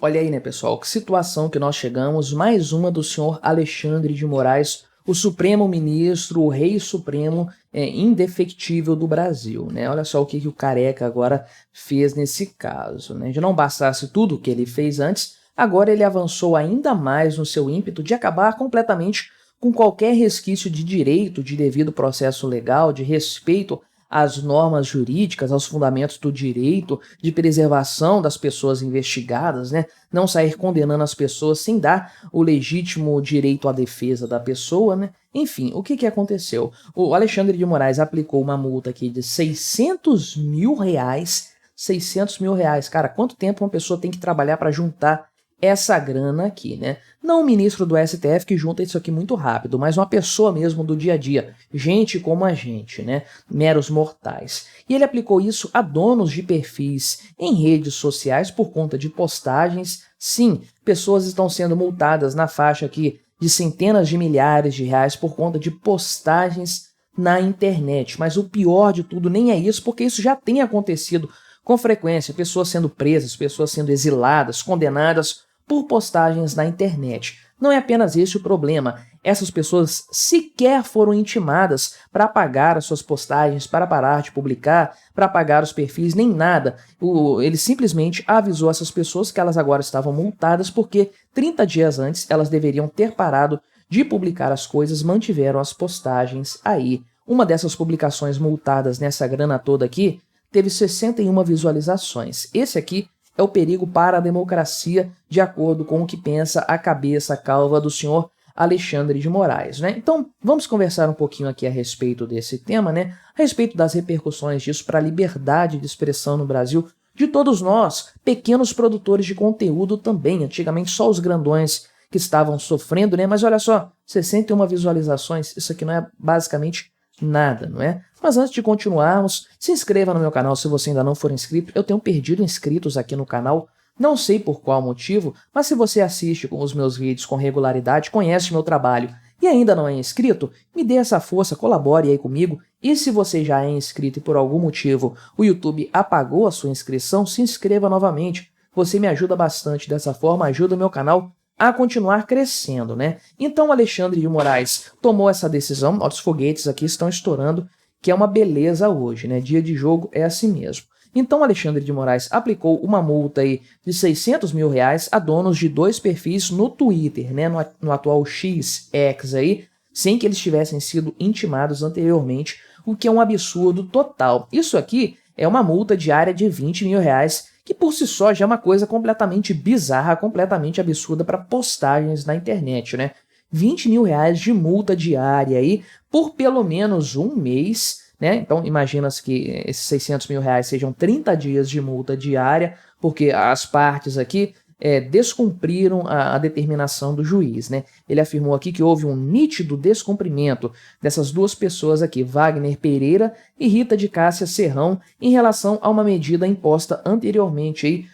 Olha aí, né, pessoal, que situação que nós chegamos, mais uma do senhor Alexandre de Moraes, o Supremo Ministro, o Rei Supremo indefectível do Brasil, né? Olha só o que o Careca agora fez nesse caso, né? De não bastasse tudo o que ele fez antes, agora ele avançou ainda mais no seu ímpeto de acabar completamente com qualquer resquício de direito, de devido processo legal, de respeito às normas jurídicas, aos fundamentos do direito, de preservação das pessoas investigadas, né? Não sair condenando as pessoas sem dar o legítimo direito à defesa da pessoa, né? Enfim, o que aconteceu? O Alexandre de Moraes aplicou uma multa aqui de 600 mil reais. 600 mil reais. Cara, quanto tempo uma pessoa tem que trabalhar para juntar essa grana aqui, né? Não o ministro do STF que junta isso aqui muito rápido, mas uma pessoa mesmo do dia a dia, gente como a gente, né? Meros mortais. E ele aplicou isso a donos de perfis em redes sociais por conta de postagens. Sim, pessoas estão sendo multadas na faixa aqui de centenas de milhares de reais por conta de postagens na internet. Mas o pior de tudo nem é isso, porque isso já tem acontecido com frequência, pessoas sendo presas, pessoas sendo exiladas, condenadas por postagens na internet. Não é apenas esse o problema, essas pessoas sequer foram intimadas para apagar as suas postagens, para parar de publicar, para apagar os perfis, nem nada. Ele simplesmente avisou essas pessoas que elas agora estavam multadas porque 30 dias antes elas deveriam ter parado de publicar as coisas, mantiveram as postagens aí. Uma dessas publicações multadas nessa grana toda aqui teve 61 visualizações. Esse aqui é o perigo para a democracia, de acordo com o que pensa a cabeça calva do senhor Alexandre de Moraes, né? Então, vamos conversar um pouquinho aqui a respeito desse tema, né? A respeito das repercussões disso para a liberdade de expressão no Brasil, de todos nós, pequenos produtores de conteúdo também. Antigamente só os grandões que estavam sofrendo, né? Mas olha só, 61 visualizações, isso aqui não é basicamente nada, não é? Mas antes de continuarmos, se inscreva no meu canal se você ainda não for inscrito. Eu tenho perdido inscritos aqui no canal, não sei por qual motivo, mas se você assiste com os meus vídeos com regularidade, conhece meu trabalho e ainda não é inscrito, me dê essa força, colabore aí comigo. E se você já é inscrito e por algum motivo o YouTube apagou a sua inscrição, se inscreva novamente. Você me ajuda bastante dessa forma, ajuda o meu canal a continuar crescendo, né? Então Alexandre de Moraes tomou essa decisão, os foguetes aqui estão estourando, que é uma beleza hoje, né? Dia de jogo é assim mesmo. Então Alexandre de Moraes aplicou uma multa aí de 600 mil reais a donos de 2 perfis no Twitter, né? No atual X aí, sem que eles tivessem sido intimados anteriormente, o que é um absurdo total. Isso aqui é uma multa diária de 20 mil reais, que por si só já é uma coisa completamente bizarra, completamente absurda para postagens na internet, né? 20 mil reais de multa diária aí por pelo menos um mês, né? Então imagina-se que esses 600 mil reais sejam 30 dias de multa diária, porque as partes aqui descumpriram a determinação do juiz, né? Ele afirmou aqui que houve um nítido descumprimento dessas duas pessoas aqui, Wagner Pereira e Rita de Cássia Serrão, em relação a uma medida imposta anteriormente aí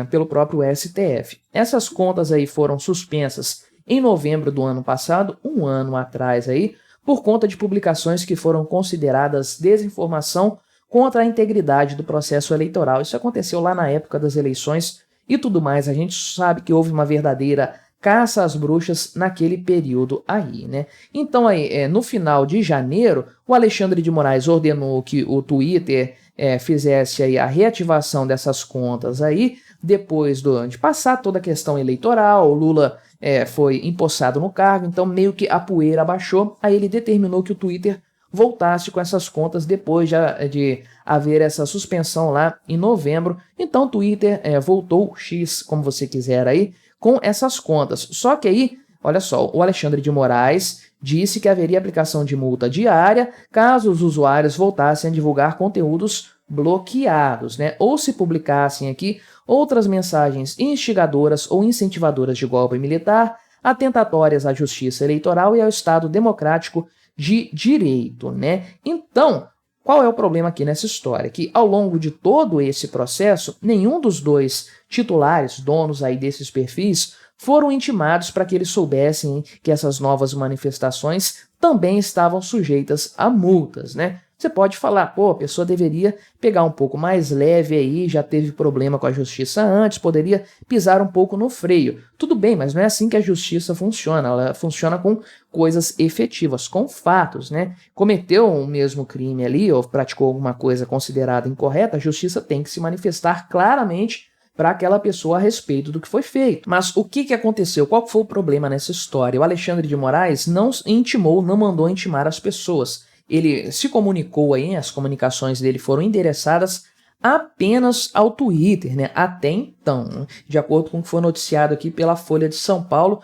pelo próprio STF. Essas contas aí foram suspensas em novembro do ano passado, um ano atrás aí, por conta de publicações que foram consideradas desinformação contra a integridade do processo eleitoral. Isso aconteceu lá na época das eleições e tudo mais. A gente sabe que houve uma verdadeira caça às bruxas naquele período aí, né? Então aí, no final de janeiro, o Alexandre de Moraes ordenou que o Twitter fizesse aí a reativação dessas contas aí, depois de passar toda a questão eleitoral. O Lula foi empossado no cargo, então meio que a poeira abaixou, aí ele determinou que o Twitter voltasse com essas contas depois de haver essa suspensão lá em novembro. Então o Twitter voltou, X, como você quiser aí, com essas contas. Só que aí, olha só, o Alexandre de Moraes disse que haveria aplicação de multa diária caso os usuários voltassem a divulgar conteúdos bloqueados, né? Ou se publicassem aqui outras mensagens instigadoras ou incentivadoras de golpe militar, atentatórias à justiça eleitoral e ao Estado democrático de direito, né? Então, qual é o problema aqui nessa história? Que ao longo de todo esse processo, nenhum dos dois titulares, donos aí desses perfis, foram intimados para que eles soubessem que essas novas manifestações também estavam sujeitas a multas, né? Você pode falar, pô, a pessoa deveria pegar um pouco mais leve aí, já teve problema com a justiça antes, poderia pisar um pouco no freio. Tudo bem, mas não é assim que a justiça funciona. Ela funciona com coisas efetivas, com fatos, né? Cometeu o mesmo crime ali ou praticou alguma coisa considerada incorreta, a justiça tem que se manifestar claramente para aquela pessoa a respeito do que foi feito. Mas o que aconteceu? Qual foi o problema nessa história? O Alexandre de Moraes não intimou, não mandou intimar as pessoas. Ele se comunicou aí, as comunicações dele foram endereçadas apenas ao Twitter, né? Até então, de acordo com o que foi noticiado aqui pela Folha de São Paulo,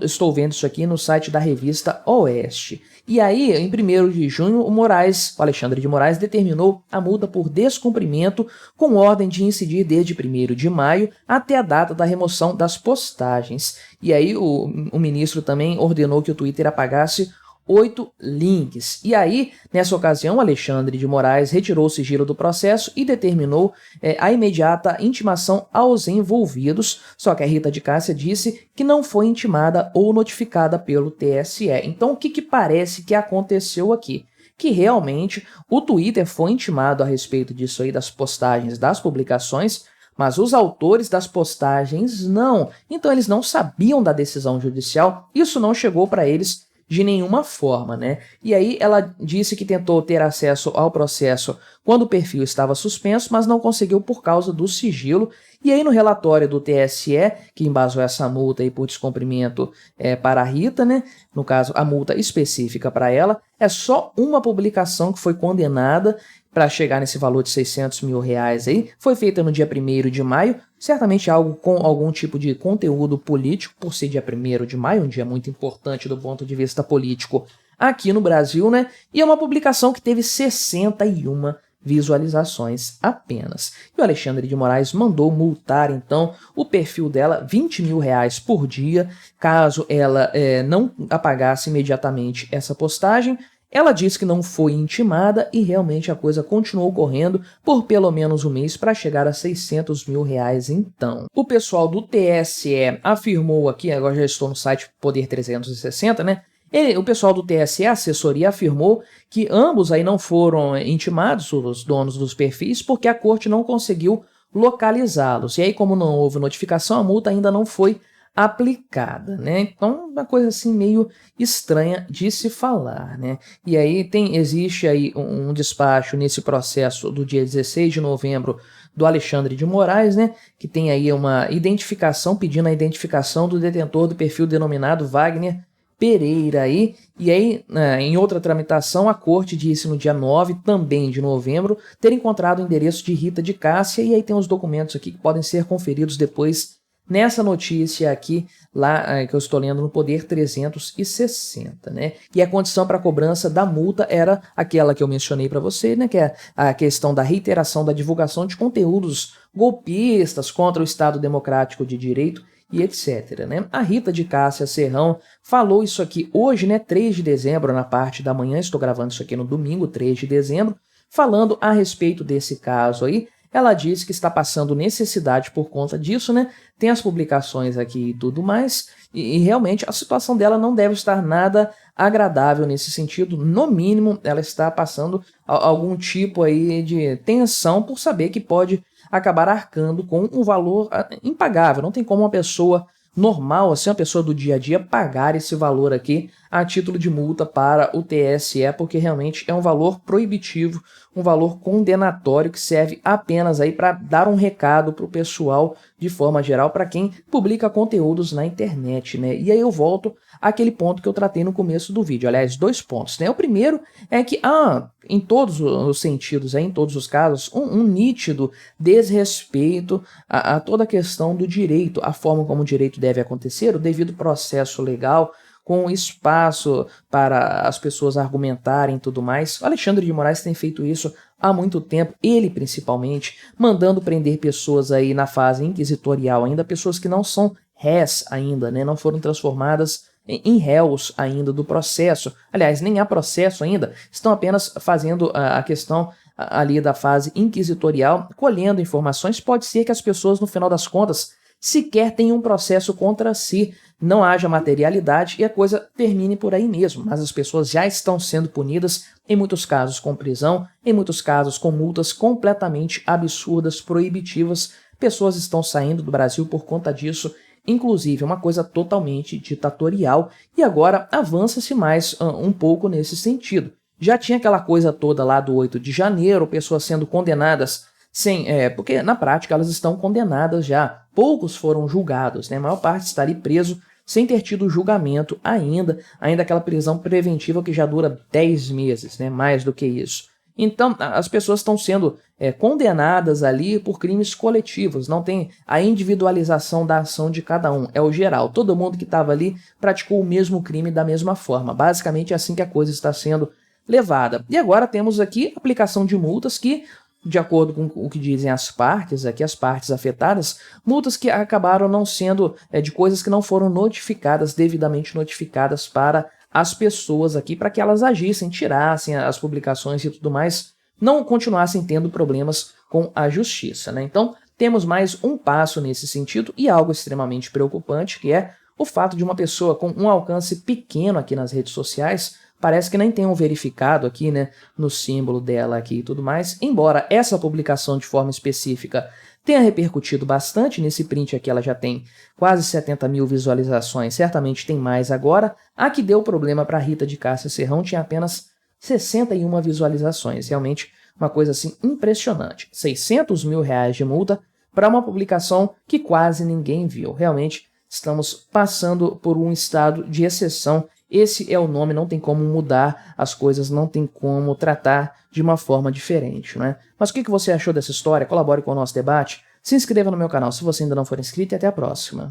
estou vendo isso aqui no site da revista Oeste. E aí, em 1º de junho, o Alexandre de Moraes determinou a multa por descumprimento com ordem de incidir desde 1º de maio até a data da remoção das postagens. E aí o ministro também ordenou que o Twitter apagasse 8 links. E aí, nessa ocasião, Alexandre de Moraes retirou o sigilo do processo e determinou a imediata intimação aos envolvidos, só que a Rita de Cássia disse que não foi intimada ou notificada pelo TSE. Então, o que parece que aconteceu aqui? Que realmente o Twitter foi intimado a respeito disso aí, das postagens, das publicações, mas os autores das postagens não. Então, eles não sabiam da decisão judicial, isso não chegou para eles de nenhuma forma, né? E aí ela disse que tentou ter acesso ao processo quando o perfil estava suspenso, mas não conseguiu por causa do sigilo. E aí no relatório do TSE, que embasou essa multa aí por descumprimento para a Rita, né? No caso, a multa específica para ela, é só uma publicação que foi condenada para chegar nesse valor de R$600 mil aí, foi feita no dia 1º de maio, certamente algo com algum tipo de conteúdo político, por ser dia 1º de maio, um dia muito importante do ponto de vista político aqui no Brasil, né? E é uma publicação que teve 61 visualizações apenas. E o Alexandre de Moraes mandou multar, então, o perfil dela R$20 mil por dia, caso ela não apagasse imediatamente essa postagem. Ela disse que não foi intimada e realmente a coisa continuou correndo por pelo menos um mês para chegar a R$600 mil então. O pessoal do TSE afirmou aqui, agora já estou no site Poder 360, né? O pessoal do TSE, a assessoria, afirmou que ambos aí não foram intimados, os donos dos perfis, porque a corte não conseguiu localizá-los. E aí, como não houve notificação, a multa ainda não foi aplicada, né? Então, uma coisa assim meio estranha de se falar, né? E aí existe aí um despacho nesse processo do dia 16 de novembro do Alexandre de Moraes, né? Que tem aí uma identificação, pedindo a identificação do detentor do perfil denominado Wagner Pereira aí, e aí, em outra tramitação, a corte disse no dia 9, também de novembro, ter encontrado o endereço de Rita de Cássia, e aí tem os documentos aqui que podem ser conferidos depois nessa notícia aqui, lá que eu estou lendo no Poder 360, né? E a condição para a cobrança da multa era aquela que eu mencionei para você, né? Que é a questão da reiteração da divulgação de conteúdos golpistas contra o Estado Democrático de Direito e etc, né? A Rita de Cássia Serrão falou isso aqui hoje, né? 3 de dezembro, na parte da manhã, estou gravando isso aqui no domingo, 3 de dezembro, falando a respeito desse caso aí. Ela disse que está passando necessidade por conta disso, né? Tem as publicações aqui e tudo mais, e realmente a situação dela não deve estar nada agradável nesse sentido. No mínimo, ela está passando algum tipo aí de tensão por saber que pode acabar arcando com um valor impagável. Não tem como uma pessoa normal, assim, uma pessoa do dia a dia, pagar esse valor aqui a título de multa para o TSE, porque realmente é um valor proibitivo, um valor condenatório que serve apenas aí para dar um recado para o pessoal de forma geral, para quem publica conteúdos na internet, né? E aí eu volto àquele ponto que eu tratei no começo do vídeo, aliás, 2 pontos, né? O primeiro é que em todos os sentidos, em todos os casos, um nítido desrespeito a toda a questão do direito, a forma como o direito deve acontecer, o devido processo legal, com espaço para as pessoas argumentarem e tudo mais. O Alexandre de Moraes tem feito isso há muito tempo, ele principalmente, mandando prender pessoas aí na fase inquisitorial ainda, pessoas que não são réis ainda, né, não foram transformadas em réus ainda do processo. Aliás, nem há processo ainda, estão apenas fazendo a questão ali da fase inquisitorial, colhendo informações. Pode ser que as pessoas, no final das contas, sequer tenha um processo contra si, não haja materialidade e a coisa termine por aí mesmo. Mas as pessoas já estão sendo punidas, em muitos casos com prisão, em muitos casos com multas completamente absurdas, proibitivas. Pessoas estão saindo do Brasil por conta disso, inclusive uma coisa totalmente ditatorial, e agora avança-se mais um pouco nesse sentido. Já tinha aquela coisa toda lá do 8 de janeiro, pessoas sendo condenadas porque na prática elas estão condenadas já. Poucos foram julgados, né? A maior parte está ali preso sem ter tido julgamento ainda aquela prisão preventiva que já dura 10 meses, né? Mais do que isso. Então, as pessoas estão sendo condenadas ali por crimes coletivos, não tem a individualização da ação de cada um, é o geral. Todo mundo que estava ali praticou o mesmo crime da mesma forma. Basicamente é assim que a coisa está sendo levada. E agora temos aqui aplicação de multas que, de acordo com o que dizem as partes, aqui as partes afetadas, multas que acabaram não sendo de coisas que não foram notificadas, devidamente notificadas para as pessoas aqui, para que elas agissem, tirassem as publicações e tudo mais, não continuassem tendo problemas com a justiça, né? Então, temos mais um passo nesse sentido e algo extremamente preocupante, que é o fato de uma pessoa com um alcance pequeno aqui nas redes sociais, parece que nem tenham verificado aqui, né, no símbolo dela aqui e tudo mais, embora essa publicação de forma específica tenha repercutido bastante. Nesse print aqui ela já tem quase 70 mil visualizações, certamente tem mais agora. A que deu problema para Rita de Cássia Serrão tinha apenas 61 visualizações, realmente uma coisa assim impressionante. 600 mil reais de multa para uma publicação que quase ninguém viu. Realmente estamos passando por um estado de exceção. Esse é o nome, não tem como mudar as coisas, não tem como tratar de uma forma diferente, não é? Mas o que você achou dessa história? Colabore com o nosso debate, se inscreva no meu canal se você ainda não for inscrito e até a próxima.